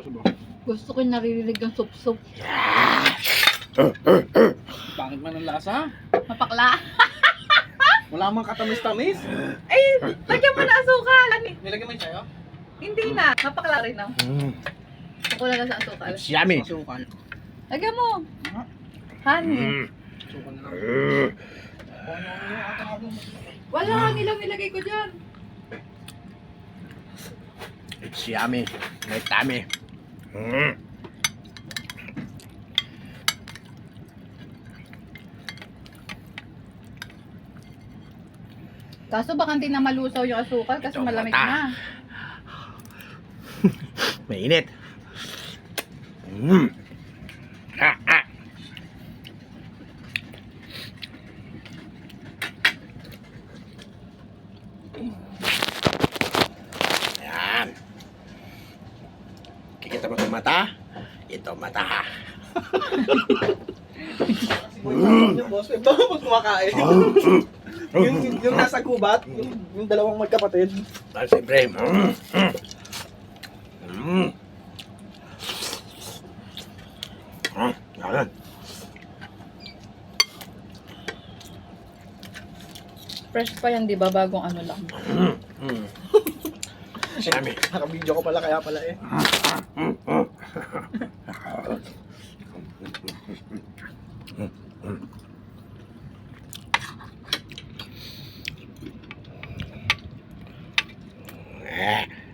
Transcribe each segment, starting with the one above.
Subo. Gusto ko yung naririnig ng sup-sup. Pangit man ang lasa. Mapakla. Wala mang katamis-tamis. Ay, lagyan mo na asukal. Nilagyan mo yung sayo? Hindi na. Mapakla rin na. Kukulang na sa asukal. It's yummy. Sukal. Lagyan mo. Honey. Sukal na lang. Wala, nilang nilagay ko dyan. It's yummy. May tummy. Kaso baka hindi na malusaw yung asukal kasi Ito, malamig mata. na. Mainit. Ah. Yan. Kikita mo itong mata? Ito mata. Yung boss, ito pag kumakain. yung nasa gubat, yung dalawang magkapatid. Dahil siyempre. Yan. Fresh pa yan, di ba? Bagong ano lang. Yummy. Naka-video ko pala, kaya pala eh.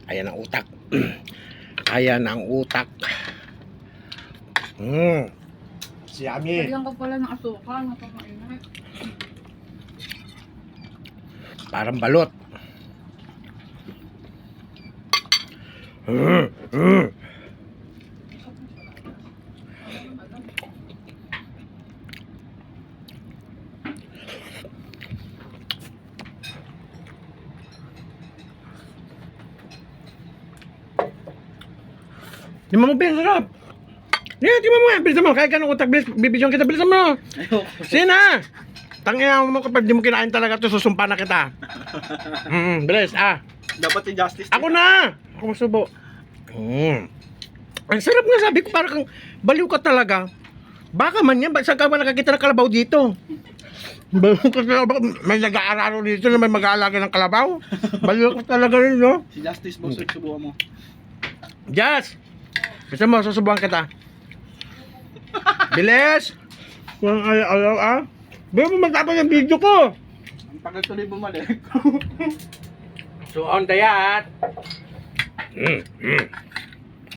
Ayan ang utak. Ayan ang utak. Yummy. Lagyan ko pala ng asukal. Napakainit. Parang balot. Di mo bilis, sarap. Yeah, di mo nga. Bilisan mo. Kaya ka ng utak. Bibidyon kita. Bilisan mo. Sina? Tangina mo kapag di mo kinain talaga ito, susumpa na kita. Bilis, Dapat si Justice. Ako na! Ako masubo. Ang sarap nga, sabi ko, parang baliw ka talaga. Baka man yan, saan ka ba nakakita ng kalabaw dito? Baliw ka talaga, may nag-aararo dito na may mag-aalaga ng kalabaw. Baliw ka talaga rin, no? Si Justice, boss, subuhan mo. Jazz! Gusto mo, susubuhan kita. Bilis! Kung ayaw, Ba't mo matapos yung video ko? Ang tagal tuloy bumalik. So on the yacht.